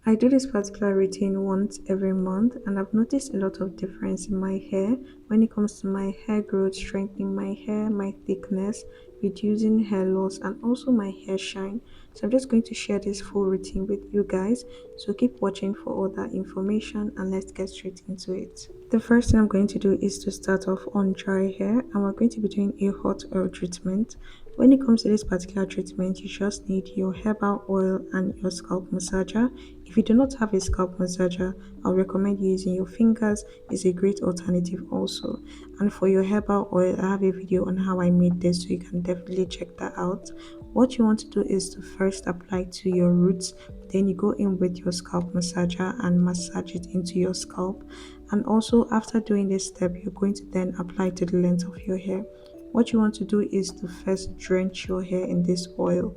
I do this particular routine once every month, and I've noticed a lot of difference in my hair when it comes to my hair growth, strengthening my hair, my thickness, reducing hair loss, and also my hair shine. So I'm just going to share this full routine with you guys. So keep watching for all that information and let's get straight into it. The first thing I'm going to do is to start off on dry hair, and we're going to be doing a hot oil treatment. When it comes to this particular treatment, you just need your herbal oil and your scalp massager. If you do not have a scalp massager, I'll recommend you using your fingers. It's a great alternative also. And for your herbal oil, I have a video on how I made this, so you can definitely check that out. What you want to do is to first apply to your roots, then you go in with your scalp massager and massage it into your scalp. And also, after doing this step, you're going to then apply to the length of your hair. What you want to do is to first drench your hair in this oil,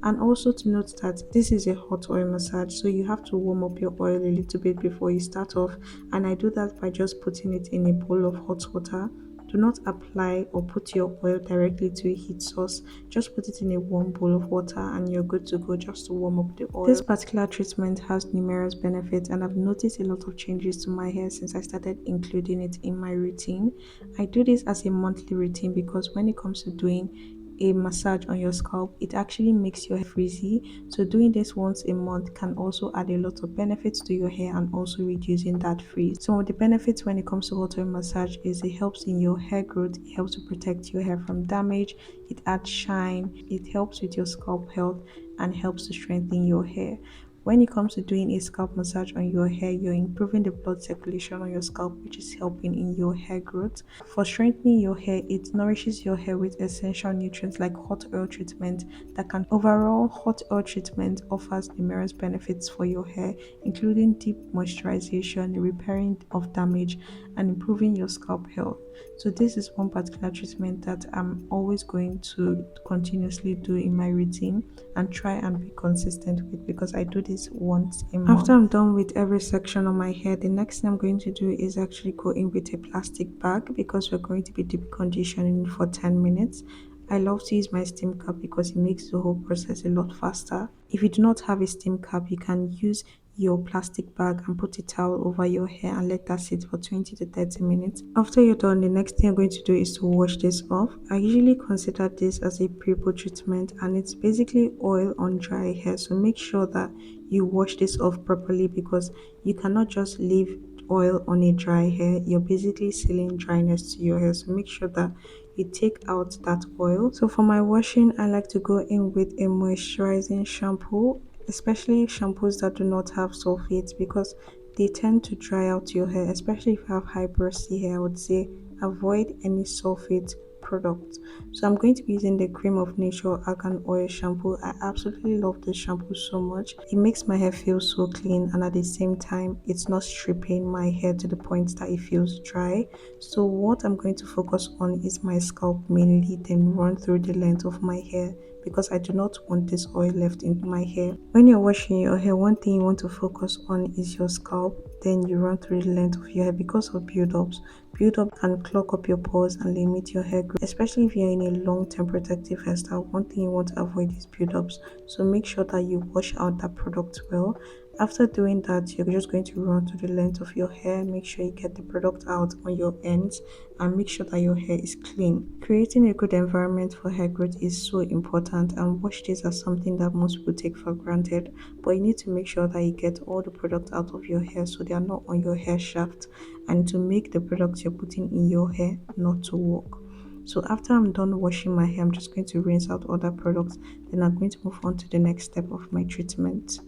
and also to note that this is a hot oil massage, so you have to warm up your oil a little bit before you start off. And I do that by just putting it in a bowl of hot water. Do not apply or put your oil directly to a heat source. Just put it in a warm bowl of water and you're good to go, just to warm up the oil. This particular treatment has numerous benefits, and I've noticed a lot of changes to my hair since I started including it in my routine. I do this as a monthly routine because when it comes to doing a massage on your scalp, it actually makes your hair frizzy. So doing this once a month can also add a lot of benefits to your hair and also reducing that frizz. Some of the benefits when it comes to hot oil massage is it helps in your hair growth, it helps to protect your hair from damage, it adds shine, it helps with your scalp health, and helps to strengthen your hair. When it comes to doing a scalp massage on your hair, you're improving the blood circulation on your scalp, which is helping in your hair growth. For strengthening your hair, it nourishes your hair with essential nutrients like hot oil treatment that can overall hot oil treatment offers numerous benefits for your hair, including deep moisturization, repairing of damage, and improving your scalp health. So this is one particular treatment that I'm always going to continuously do in my routine and try and be consistent with, because I do this once a month. After I'm done with every section on my hair, the next thing I'm going to do is actually go in with a plastic bag because we're going to be deep conditioning for 10 minutes. I love to use my steam cap because it makes the whole process a lot faster. If you do not have a steam cap, you can use your plastic bag and put a towel over your hair and let that sit for 20 to 30 minutes. After you're done, the next thing you're going to do is to wash this off. I usually consider this as a pre-poo treatment, and it's basically oil on dry hair. So make sure that you wash this off properly because you cannot just leave oil on a dry hair. You're basically sealing dryness to your hair. So make sure that you take out that oil. So for my washing, I like to go in with a moisturizing shampoo, especially shampoos that do not have sulfates, because they tend to dry out your hair, especially if you have high porosity hair. I would say avoid any sulfate products. So I'm going to be using the Cream of Nature Argan Oil shampoo. I absolutely love this shampoo so much. It makes my hair feel so clean, and at the same time it's not stripping my hair to the point that it feels dry. So what I'm going to focus on is my scalp mainly, then run through the length of my hair because I do not want this oil left in my hair. When you're washing your hair, one thing you want to focus on is your scalp, then you run through the length of your hair because of build-ups. Build-up can clog up your pores and limit your hair growth, especially if you're in a long-term protective hairstyle. One thing you want to avoid is build-ups. So make sure that you wash out that product well. After doing that, you're just going to run to the length of your hair. Make sure you get the product out on your ends and make sure that your hair is clean. Creating a good environment for hair growth is so important, and wash days are something that most people take for granted. But you need to make sure that you get all the product out of your hair so they are not on your hair shaft, and to make the products you're putting in your hair not to work. So after I'm done washing my hair, I'm just going to rinse out other products. Then I'm going to move on to the next step of my treatment.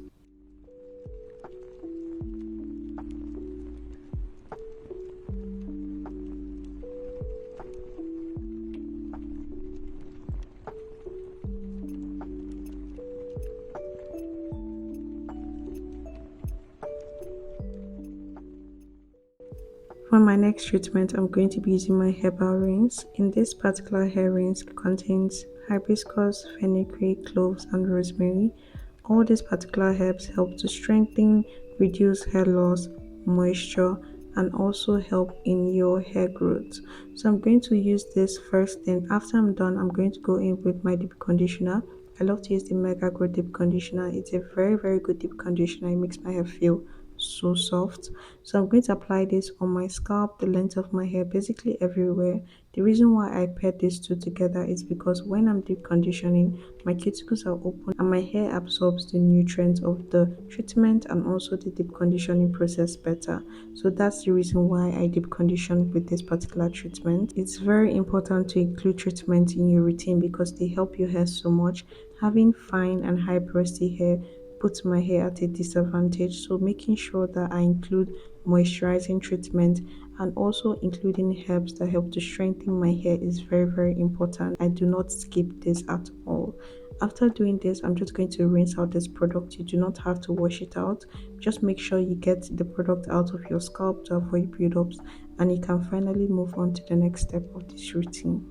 For my next treatment, I'm going to be using my herbal rinse. In this particular hair rinse contains hibiscus, fenugreek, cloves, and rosemary. All these particular herbs help to strengthen, reduce hair loss, moisture, and also help in your hair growth. So I'm going to use this first, then after I'm done, I'm going to go in with my deep conditioner. I love to use the Mega Grow Deep Conditioner. It's a very, very good deep conditioner. It makes my hair feel so soft. So I'm going to apply this on my scalp, the length of my hair, basically everywhere. The reason why I paired these two together is because when I'm deep conditioning, my cuticles are open and my hair absorbs the nutrients of the treatment and also the deep conditioning process better. So that's the reason why I deep condition with this particular treatment. It's very important to include treatment in your routine because they help your hair so much. Having fine and high porosity hair puts my hair at a disadvantage. So making sure that I include moisturizing treatment and also including herbs that help to strengthen my hair is very, very important. I do not skip this at all. After doing this, I'm just going to rinse out this product. You do not have to wash it out. Just make sure you get the product out of your scalp to avoid buildups, and you can finally move on to the next step of this routine.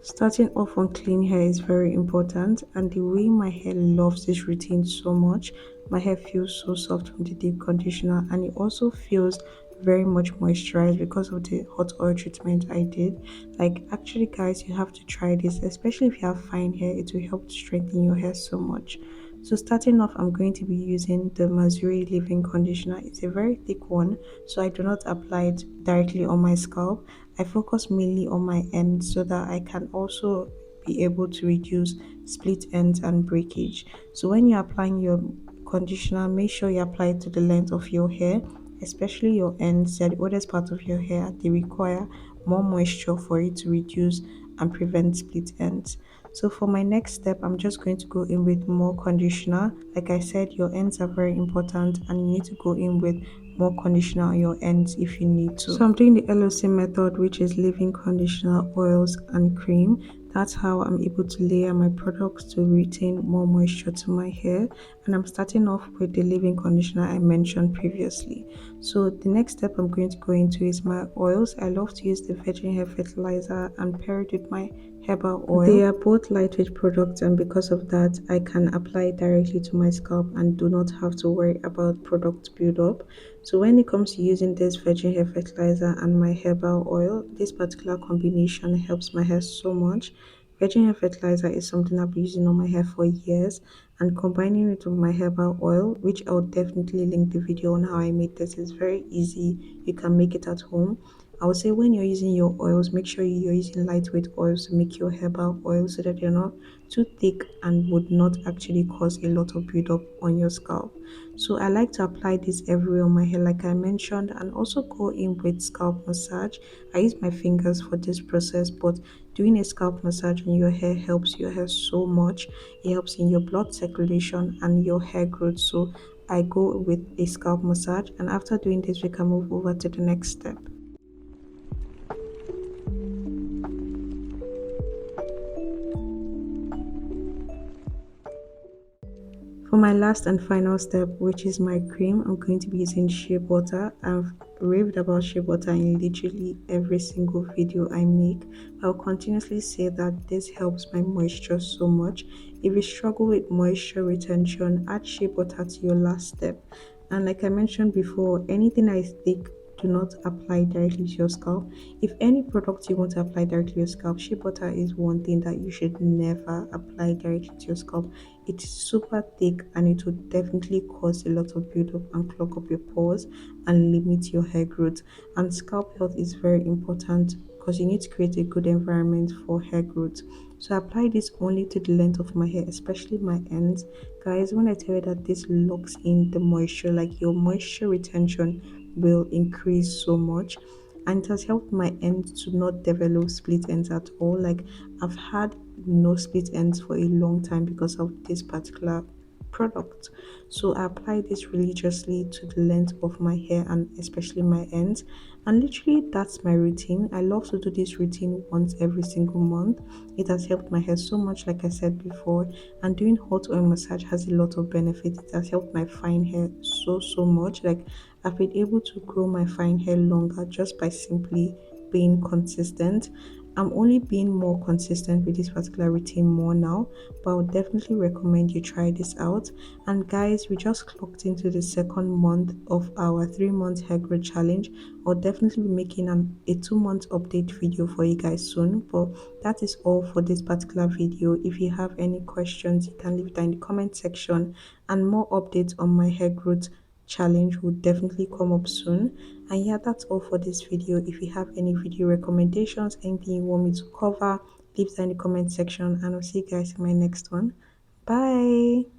Starting off on clean hair is very important, and the way my hair loves this routine so much, my hair feels so soft from the deep conditioner, and it also feels very much moisturized because of the hot oil treatment I did. Like, actually, guys, you have to try this, especially if you have fine hair, it will help to strengthen your hair so much. So starting off, I'm going to be using the Mazuri leave-in conditioner. It's a very thick one, so I do not apply it directly on my scalp. I focus mainly on my ends so that I can also be able to reduce split ends and breakage. So when you're applying your conditioner, make sure you apply it to the length of your hair, especially your ends. They're the oldest part of your hair. They require more moisture for it to reduce and prevent split ends. So for my next step, I'm just going to go in with more conditioner. Like I said, your ends are very important and you need to go in with more conditioner on your ends if you need to. So I'm doing the LOC method, which is leave-in conditioner, oils and cream. That's how I'm able to layer my products to retain more moisture to my hair. And I'm starting off with the leave-in conditioner I mentioned previously. So the next step I'm going to go into is my oils. I love to use the virgin hair fertilizer and pair it with my herbal oil. They are both lightweight products, and because of that, I can apply it directly to my scalp and do not have to worry about product buildup. So when it comes to using this virgin hair fertilizer and my herbal oil, this particular combination helps my hair so much. Virgin hair fertilizer is something I've been using on my hair for years, and combining it with my herbal oil, which I'll definitely link the video on how I made this, is very easy. You can make it at home. I would say when you're using your oils, make sure you're using lightweight oils to make your herbal oil so that they're not too thick and would not actually cause a lot of buildup on your scalp. So I like to apply this everywhere on my hair, like I mentioned, and also go in with scalp massage. I use my fingers for this process, but doing a scalp massage on your hair helps your hair so much. It helps in your blood circulation and your hair growth. So I go with a scalp massage, and after doing this, we can move over to the next step. For my last and final step, which is my cream, I'm going to be using shea butter. I've raved about shea butter in literally every single video I make. I'll continuously say that this helps my moisture so much. If you struggle with moisture retention, add shea butter to your last step. And like I mentioned before, anything I think, do not apply directly to your scalp. If any product you want to apply directly to your scalp, shea butter is one thing that you should never apply directly to your scalp. It's super thick and it will definitely cause a lot of buildup and clog up your pores and limit your hair growth. And scalp health is very important because you need to create a good environment for hair growth. So I apply this only to the length of my hair, especially my ends. Guys, when I tell you that this locks in the moisture, like your moisture retention will increase so much, and it has helped my ends to not develop split ends at all. Like, I've had no split ends for a long time because of this particular product. So I apply this religiously to the length of my hair and especially my ends, and literally that's my routine. I love to do this routine once every single month. It has helped my hair so much, like I said before, and doing hot oil massage has a lot of benefits. It has helped my fine hair so much. Like, I've been able to grow my fine hair longer just by simply being consistent. I'm only being more consistent with this particular routine more now, but I would definitely recommend you try this out. And guys, we just clocked into the second month of our 3 month hair growth challenge. I'll definitely be making a 2 month update video for you guys soon. But that is all for this particular video. If you have any questions, you can leave it in the comment section, and more updates on my hair growth challenge will definitely come up soon. And yeah, that's all for this video. If you have any video recommendations, anything you want me to cover, leave that in the comment section, and I'll see you guys in my next one. Bye.